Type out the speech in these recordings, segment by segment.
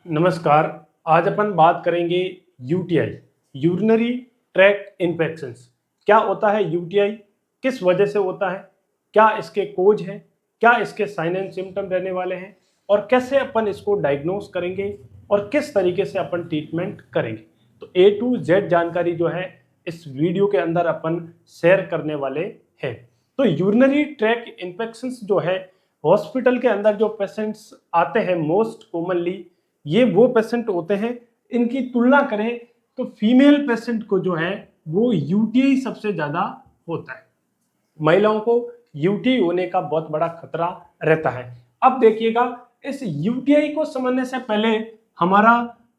नमस्कार। आज अपन बात करेंगे यूटीआई, यूरिनरी ट्रैक इन्फेक्शंस। क्या होता है यूटीआई, किस वजह से होता है, क्या इसके कोज हैं, क्या इसके साइन एंड सिम्टम रहने वाले हैं और कैसे अपन इसको डायग्नोस करेंगे और किस तरीके से अपन ट्रीटमेंट करेंगे। तो ए टू जेड जानकारी जो है इस वीडियो के अंदर अपन शेयर करने वाले हैं। तो यूरिनरी ट्रैक इन्फेक्शंस जो है हॉस्पिटल के अंदर जो पेशेंट्स आते हैं मोस्ट कॉमनली ये वो पेशेंट होते हैं। इनकी तुलना करें तो फीमेल पेशेंट को जो है वो यूटीआई सबसे ज्यादा होता है। महिलाओं को यूटीआई होने का बहुत बड़ा खतरा रहता है। अब देखिएगा, इस यूटीआई को समझने से पहले हमारा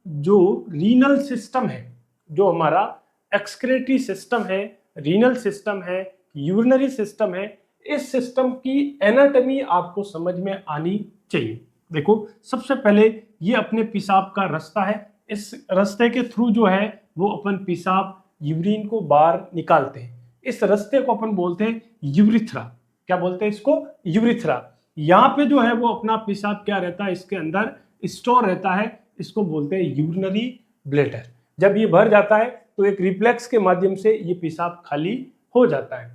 जो रीनल सिस्टम है, जो हमारा एक्सक्रेटरी सिस्टम है, रीनल सिस्टम है, यूरिनरी सिस्टम है, इस सिस्टम की एनाटॉमी आपको समझ में आनी चाहिए। देखो, सबसे पहले ये अपने पेशाब का रास्ता है। इस रास्ते के थ्रू जो है वो अपन पेशाब यूरिन को बाहर निकालते हैं। इस रास्ते को अपन बोलते हैं यूरिथ्रा। क्या बोलते हैं इसको? यूरिथ्रा। यहाँ पे जो है वो अपना पेशाब क्या रहता है, इसके अंदर स्टोर रहता है। इसको बोलते हैं यूरिनरी ब्लैडर। जब ये भर जाता है तो एक रिफ्लेक्स के माध्यम से ये पेशाब खाली हो जाता है,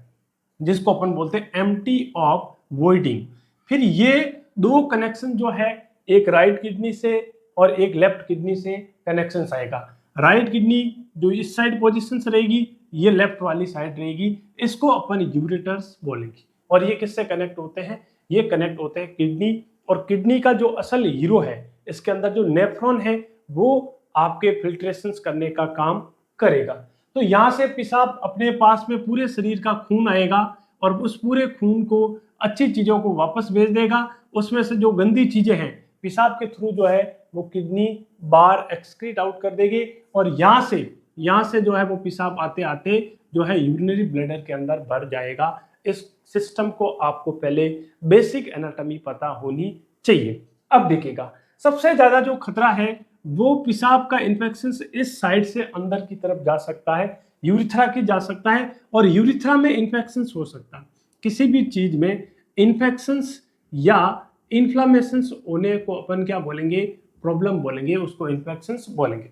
जिसको अपन बोलते हैं एम्प्टी ऑफ वॉइडिंग। फिर ये दो कनेक्शन जो है, एक राइट किडनी से और एक लेफ्ट किडनी से कनेक्शन आएगा। राइट किडनी जो इस साइड पोजीशन रहेगी, ये लेफ्ट वाली साइड रहेगी, इसको अपन यूरेटर्स बोलेंगे। और ये किससे कनेक्ट होते हैं? ये कनेक्ट होते हैं किडनी। और किडनी का जो असल हीरो है, इसके अंदर जो नेफ्रॉन है, वो आपके फिल्ट्रेशन करने का काम करेगा। तो यहाँ से पेशाब अपने पास में पूरे शरीर का खून आएगा और उस पूरे खून को अच्छी चीजों को वापस भेज देगा। उसमें से जो गंदी चीजें हैं पेशाब के थ्रू जो है वो किडनी बाहर एक्सक्रीट आउट कर देगी और यहाँ से जो है वो पेशाब आते आते जो है यूरिनरी ब्लैडर के अंदर भर जाएगा। इस सिस्टम को आपको पहले बेसिक एनाटॉमी पता होनी चाहिए। अब देखिएगा, सबसे ज्यादा जो खतरा है वो पेशाब का इन्फेक्शन इस साइड से अंदर की तरफ जा सकता है, यूरिथ्रा की जा सकता है। और यूरिथ्रा में इन्फेक्शन हो सकता है। किसी भी चीज में इन्फेक्शंस या इन्फ्लामेशंस होने को अपन क्या बोलेंगे? प्रॉब्लम बोलेंगे, उसको इन्फेक्शंस बोलेंगे।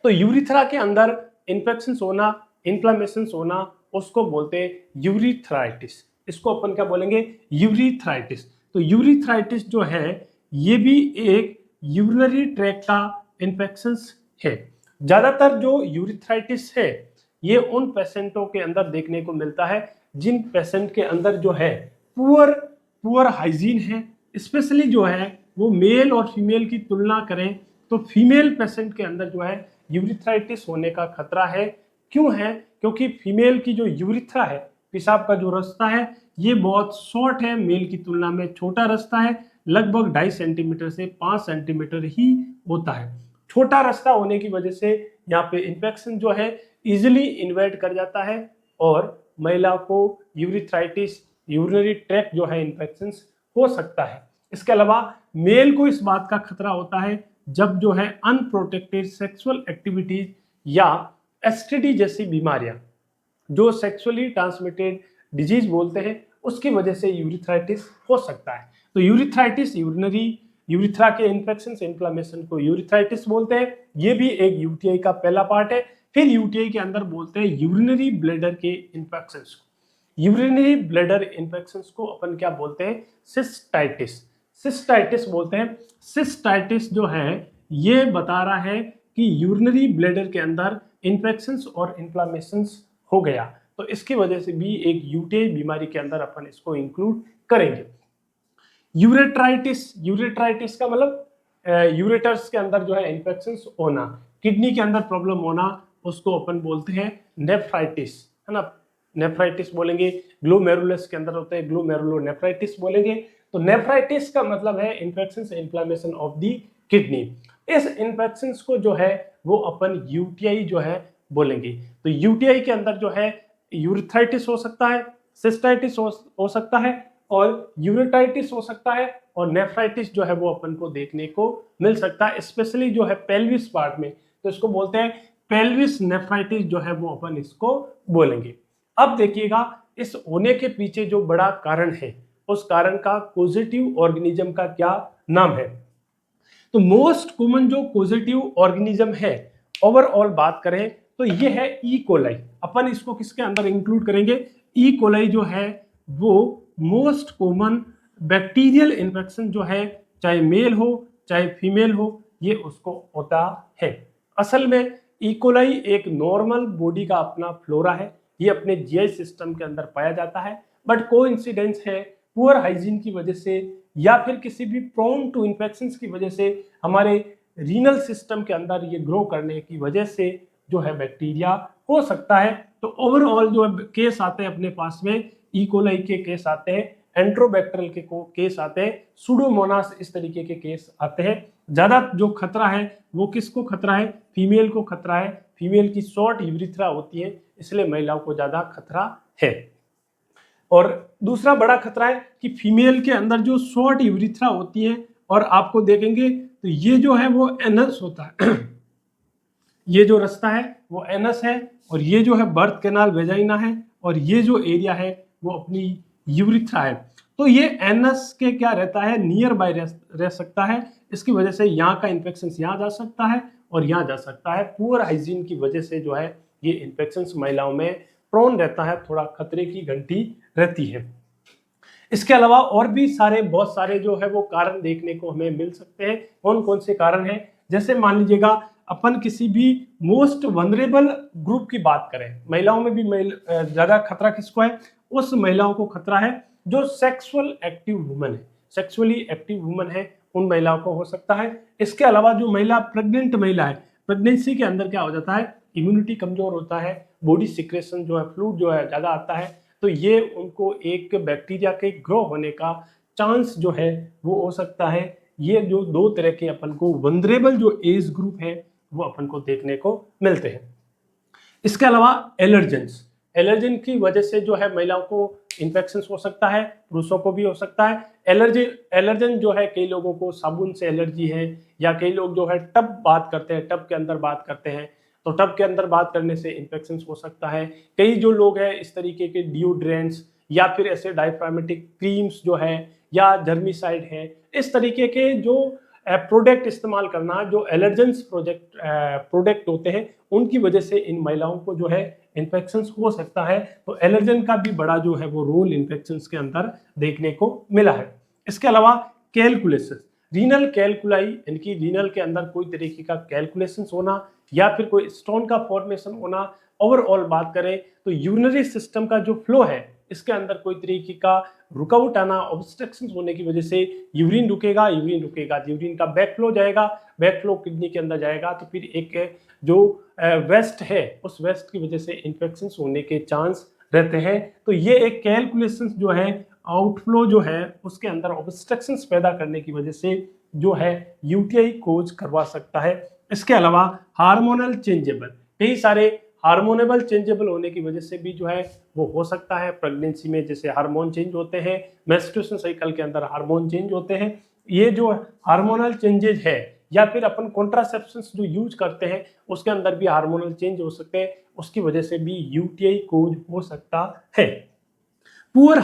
तो यूरिथ्रा के अंदर इन्फेक्शंस होना, इन्फ्लामेशंस होना, उसको बोलते हैं यूरिथ्राइटिस। इसको अपन क्या बोलेंगे? यूरिथ्राइटिस। तो यूरिथ्राइटिस जो है ये भी एक यूरिनरी ट्रैक का इन्फेक्शंस है। ज्यादातर जो यूरिथ्राइटिस है ये उन पेशेंटों के अंदर देखने को मिलता है जिन पेशेंट के अंदर जो है पुअर पुअर हाइजीन है। स्पेशली जो है वो मेल और फीमेल की तुलना करें तो फीमेल पेशेंट के अंदर जो है यूरिथ्राइटिस होने का खतरा है। क्यों है? क्योंकि फीमेल की जो यूरिथ्रा है, पेशाब का जो रास्ता है, ये बहुत शॉर्ट है, मेल की तुलना में छोटा रास्ता है। लगभग 2.5 सेंटीमीटर से 5 सेंटीमीटर ही होता है। छोटा रास्ता होने की वजह से यहाँ पे इन्फेक्शन जो है इजिली इन्वेट कर जाता है और महिला को यूरिथ्राइटिस, यूरिनरी ट्रैक जो है इन्फेक्शन हो सकता है। इसके अलावा मेल को इस बात का खतरा होता है जब जो है अनप्रोटेक्टेड सेक्सुअल एक्टिविटीज या एसटीडी जैसी बीमारियां, जो सेक्सुअली ट्रांसमिटेड डिजीज बोलते हैं, उसकी वजह से यूरिथ्राइटिस हो सकता है। तो यूरिथ्राइटिस, यूरिथ्रा के इन्फेक्शन, इन्फ्लामेशन को यूरिथ्राइटिस बोलते हैं। ये भी एक यूटीआई का पहला पार्ट है। फिर यूटीआई के अंदर बोलते हैं यूरिनरी ब्लैडर के इन्फेक्शन को। यूरिनरी ब्लैडर इन्फेक्शन को अपन क्या बोलते हैं? सिस्टाइटिस। सिस्टाइटिस बोलते हैं। सिस्टाइटिस जो है ये बता रहा है कि यूरिनरी ब्लैडर के अंदर इन्फेक्शंस और इन्फ्लामेशंस हो गया। तो इसकी वजह से भी एक यूटीआई बीमारी के अंदर अपन इसको इंक्लूड करेंगे। यूरेट्राइटिस, यूरेट्राइटिस का मतलब यूरेटर्स के अंदर जो है इन्फेक्शंस होना, किडनी के अंदर प्रॉब्लम होना, उसको अपन बोलते हैं नेफ्राइटिस, है ना। नेफ्राइटिस बोलेंगे। ग्लोमेरुलस के अंदर होते हैं ग्लोमेरुलोनेफ्राइटिस बोलेंगे। तो नेफ्राइटिस का मतलब है infection, inflammation of the kidney. इस इन्फेक्शन को जो है वो अपन यूटीआई जो है बोलेंगे। तो यूटीआई के अंदर जो है यूरिथ्राइटिस हो सकता है, सिस्टाइटिस हो सकता है और यूरेटाइटिस हो सकता है और नेफ्राइटिस जो है वो अपन को देखने को मिल सकता है, स्पेशली जो है पेल्विस पार्ट में। तो इसको बोलते हैं पेल्विस नेफ्राइटिस जो है वो अपन इसको बोलेंगे। अब देखिएगा, इस होने के पीछे जो बड़ा कारण है उस कारण का पॉजिटिव ऑर्गेनिज्म का क्या नाम है? तो मोस्ट कॉमन जो पॉजिटिव ऑर्गेनिज्म है ओवरऑल बात करें तो ये है ई कोलाई। अपन इसको किसके अंदर इंक्लूड करेंगे? ई कोलाई जो है वो मोस्ट कॉमन बैक्टीरियल इन्फेक्शन जो है, चाहे मेल हो चाहे फीमेल हो, ये उसको होता है। असल में ई कोलाई एक नॉर्मल बॉडी का अपना फ्लोरा है, ये अपने जीआई सिस्टम के अंदर पाया जाता है, बट कोइंसिडेंस है पुअर हाइजीन की वजह से या फिर किसी भी प्रोन टू इन्फेक्शंस की वजह से हमारे रीनल सिस्टम के अंदर ये ग्रो करने की वजह से जो है बैक्टीरिया हो सकता है। तो ओवरऑल जो केस आते हैं अपने पास में, ई कोलाई के केस आते हैं, एंट्रोबैक्टेरियल के केस आते हैं, सुडोमोनास इस तरीके के केस आते हैं। ज्यादा जो खतरा है वो किसको खतरा है? फीमेल को खतरा है। फीमेल की शॉर्ट यूरिथ्रा होती है, इसलिए महिलाओं को ज्यादा खतरा है। और दूसरा बड़ा खतरा है कि फीमेल के अंदर जो शॉर्ट यूरिथ्रा होती है, और आपको देखेंगे तो ये जो है वो एनस होता है ये जो रास्ता है वो एनस है, और ये जो है बर्थ कैनाल वेजाइना है, और ये जो एरिया है वो अपनी यूरिथ्रा है। तो ये एनस के क्या रहता है, नियर बाय रह सकता है। इसकी वजह से यहाँ का इन्फेक्शन यहाँ जा सकता है और यहाँ जा सकता है। पुअर हाइजीन की वजह से जो है ये इन्फेक्शन महिलाओं में प्रोन रहता है, थोड़ा खतरे की घंटी रहती है। इसके अलावा और भी बहुत सारे जो है वो कारण देखने को हमें मिल सकते हैं। कौन कौन से कारण हैं? जैसे मान लीजिएगा अपन किसी भी मोस्ट वनरेबल ग्रुप की बात करें, महिलाओं में भी ज्यादा खतरा किसको है? उस महिलाओं को खतरा है जो सेक्सुअल एक्टिव वुमन है, सेक्सुअली एक्टिव वुमन है, उन महिलाओं को हो सकता है। इसके अलावा जो महिला प्रेग्नेंट महिला है, प्रेगनेंसी के अंदर क्या हो जाता है, इम्यूनिटी कमजोर होता है, बॉडी सिक्रेशन जो है, फ्लूइड जो है ज्यादा आता है, तो ये उनको एक बैक्टीरिया के ग्रो होने का चांस जो है वो हो सकता है। ये जो दो तरह के अपन को वनरेबल जो एज ग्रुप है वो अपन को देखने को मिलते हैं। इसके अलावा एलर्जन की वजह से जो है महिलाओं को इन्फेक्शन हो सकता है, पुरुषों को भी हो सकता है। एलर्जन जो है, कई लोगों को साबुन से एलर्जी है, या कई लोग जो है टब के अंदर बात करते हैं, तो टब के अंदर बात करने से इन्फेक्शन हो सकता है। कई जो लोग हैं इस तरीके के डिओड्रेंट्स या फिर ऐसे डायफ्रामेटिक क्रीम्स जो है या जर्मिसाइड है, इस तरीके के जो प्रोडक्ट इस्तेमाल करना, जो एलर्जेंस प्रोडक्ट होते हैं, उनकी वजह से इन महिलाओं को जो है इन्फेक्शन हो सकता है। तो एलर्जन का भी बड़ा जो है वो रोल इन्फेक्शन के अंदर देखने को मिला है। इसके अलावा कैलकुलेशन, रीनल कैलकुलाई, इनकी रीनल के अंदर कोई तरीके का कैलकुलेशन होना या फिर कोई स्टोन का फॉर्मेशन होना। ओवरऑल बात करें तो यूरिनरी सिस्टम का जो फ्लो है इसके अंदर कोई तरीके का रुकावट आना, ऑब्स्ट्रक्शन होने की वजह से यूरिन रुकेगा, यूरिन का बैक फ्लो जाएगा, बैक फ्लो किडनी के अंदर जाएगा, तो फिर एक जो वेस्ट है उस वेस्ट की वजह से इन्फेक्शन होने के चांस रहते हैं। तो ये एक कैलकुलेशन जो है, आउटफ्लो जो है उसके अंदर ऑब्स्ट्रक्शंस पैदा करने की वजह से जो है यूटीआई कोज करवा सकता है। इसके अलावा हार्मोनल चेंजेबल, कई सारे हार्मोनेबल चेंजेबल होने की वजह से भी जो है वो हो सकता है। प्रेगनेंसी में जैसे हार्मोन चेंज होते हैं, मेंस्ट्रुएशन साइकिल के अंदर हार्मोन चेंज होते हैं, ये जो हार्मोनल चेंजेज है, या फिर अपन कॉन्ट्रासेप्शंस जो यूज करते हैं उसके अंदर भी हार्मोनल चेंज हो सकते हैं, उसकी वजह से भी यूटीआई कोज हो सकता है। पुअर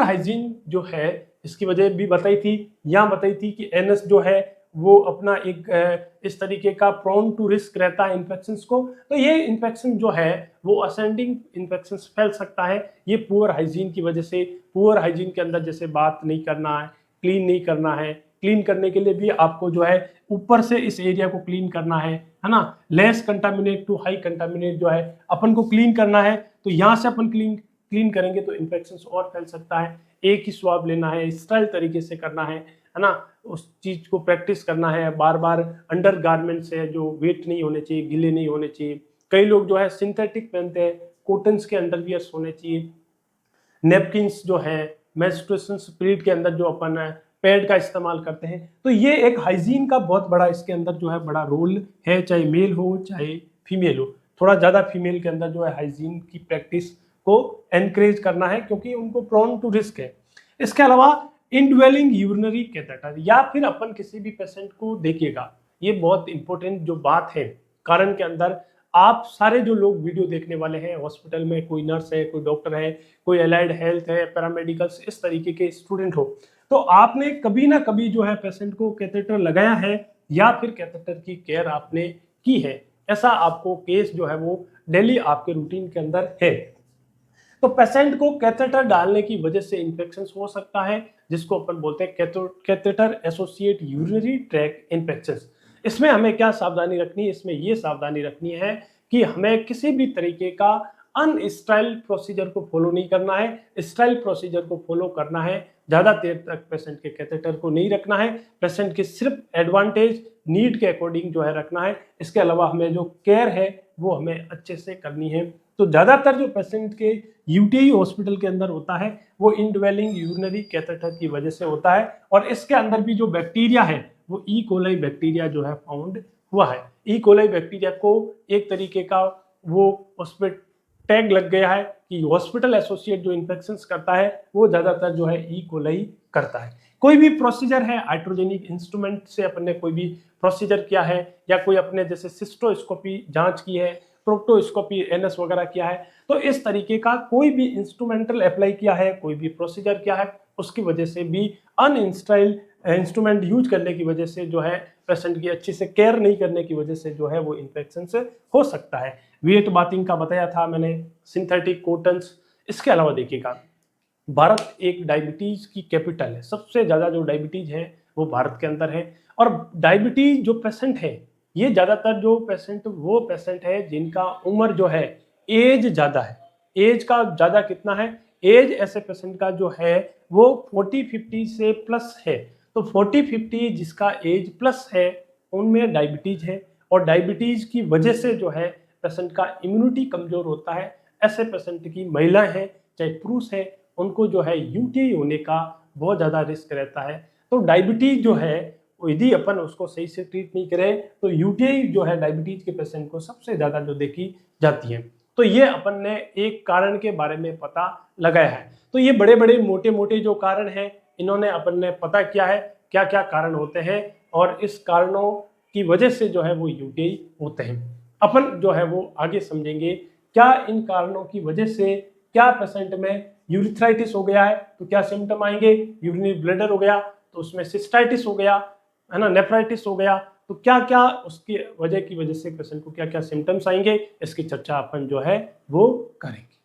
हाइजीन जो है इसकी वजह भी बताई थी कि एनएस जो है वो अपना एक इस तरीके का प्रोन टू रिस्क रहता है इन्फेक्शंस को। तो ये इन्फेक्शन जो है वो असेंडिंग इन्फेक्शंस फैल सकता है, ये पुअर हाइजीन की वजह से। पुअर हाइजीन के अंदर जैसे बात नहीं करना है, क्लीन नहीं करना है, क्लीन करने के लिए भी आपको जो है ऊपर से इस एरिया को क्लीन करना है ना। Less contaminate to high contaminate जो है अपन को क्लीन करना है, तो यहाँ से अपन क्लीन करेंगे तो इन्फेक्शन और फैल सकता है। एक ही स्वाब लेना है, स्टाइल तरीके से करना है ना, उस चीज को प्रैक्टिस करना है बार बार। अंडर गारमेंट्स है जो वेट नहीं होने चाहिए, गीले नहीं होने चाहिए। कई लोग जो है सिंथेटिक पहनते हैं, कॉटन्स के अंडरवियर्स होने चाहिए। नेपकिन्स जो है, मेंस्ट्रुएशन पीरियड के अंदर जो अपन पैड का इस्तेमाल करते हैं, तो ये एक हाइजीन का बहुत बड़ा इसके अंदर जो है बड़ा रोल है, चाहे मेल हो चाहे फीमेल हो। थोड़ा ज्यादा फीमेल के अंदर जो है हाइजीन की प्रैक्टिस को एनकरेज करना है, क्योंकि उनको प्रोन टू रिस्क है। इसके अलावा इनड्वेलिंग यूरिनरी कैथेटर, या फिर अपन किसी भी पेशेंट को देखिएगा, ये बहुत इंपॉर्टेंट जो बात है कारण के अंदर, आप सारे जो लोग वीडियो देखने वाले हैं हॉस्पिटल में, कोई नर्स है, कोई डॉक्टर है, कोई एलाइड हेल्थ है, पैरामेडिकल्स, इस तरीके के स्टूडेंट हो, तो आपने कभी ना कभी जो है पेशेंट को कैथेटर लगाया है या फिर कैथेटर की केयर आपने की है, ऐसा आपको केस जो है वो डेली आपके रूटीन के अंदर है। तो पेशेंट को कैथेटर डालने की वजह से इन्फेक्शन हो सकता है, जिसको अपन बोलते हैं catheter associate urinary tract infection. इसमें हमें क्या सावधानी रखनी है? इसमें ये सावधानी रखनी है कि हमें किसी भी तरीके का अनस्टाइल प्रोसीजर को फॉलो नहीं करना है, स्टाइल प्रोसीजर को फॉलो करना है। ज़्यादा देर तक पेशेंट के कैथेटर को नहीं रखना है, पेशेंट की सिर्फ एडवांटेज नीड के अकॉर्डिंग जो है रखना है। इसके अलावा हमें जो केयर है वो हमें अच्छे से करनी है। तो ज़्यादातर जो पेशेंट के यूटीआई हॉस्पिटल के अंदर होता है वो इनड्वेलिंग यूरिनरी कैथेटर की वजह से होता है, और इसके अंदर भी जो बैक्टीरिया है वो ई कोलाई बैक्टीरिया जो है फाउंड हुआ है। ई कोलाई बैक्टीरिया को एक तरीके का वो उस पर टैग लग गया है कि हॉस्पिटल एसोसिएट जो इन्फेक्शंस करता है वो ज़्यादातर जो है ई कोलाई करता है। कोई भी प्रोसीजर है हाइड्रोजेनिक इंस्ट्रूमेंट से अपन ने कोई भी प्रोसीजर किया है, या कोई अपने जैसे सिस्टोस्कोपी जांच की है, प्रोक्टोस्कोपी एनएस वगैरह किया है, तो इस तरीके का कोई भी इंस्ट्रूमेंटल अप्लाई किया है, कोई भी प्रोसीजर किया है, उसकी वजह से भी अनइंस्टाइल इंस्ट्रूमेंट यूज करने की वजह से जो है पेशेंट की अच्छी से केयर नहीं करने की वजह से जो है वो इन्फेक्शन से हो सकता है। वेट बाथिंग का बताया था मैंने, सिंथेटिक कॉटन्स। इसके अलावा देखिएगा, भारत एक डायबिटीज की कैपिटल है, सबसे ज़्यादा जो डायबिटीज है वो भारत के अंदर है। और डायबिटीज जो पेशेंट है, ये ज़्यादातर जो पेशेंट वो पेशेंट है जिनका उम्र जो है एज ज़्यादा है। एज का ज़्यादा कितना है? एज ऐसे पेशेंट का जो है वो 40-50 से प्लस है। तो 40-50 जिसका एज प्लस है उनमें डायबिटीज है, और डायबिटीज की वजह से जो है पेशेंट का इम्यूनिटी कमजोर होता है। ऐसे पेशेंट की महिलाएं हैं चाहे पुरुष है, उनको जो है यूटीआई होने का बहुत ज़्यादा रिस्क रहता है। तो डायबिटीज जो है यदि अपन उसको सही से ट्रीट नहीं करें तो यूटीआई जो है डायबिटीज के पेशेंट को सबसे ज़्यादा जो देखी जाती है। तो ये अपन ने एक कारण के बारे में पता लगाया है। तो ये बड़े बड़े मोटे मोटे जो कारण हैं इन्होंने अपन ने पता किया है क्या क्या कारण होते हैं, और इस कारणों की वजह से जो है वो यूटीआई होते हैं। अपन जो है वो आगे समझेंगे क्या इन कारणों की वजह से क्या पेशेंट में यूरिथ्राइटिस हो गया है तो क्या सिम्टम आएंगे, यूरिनरी ब्लैडर हो गया तो उसमें सिस्टाइटिस हो गया है ना, नेफ्राइटिस हो गया, तो क्या क्या उसकी वजह से पेशेंट को क्या क्या सिम्टम्स आएंगे, इसकी चर्चा अपन जो है वो करेंगे।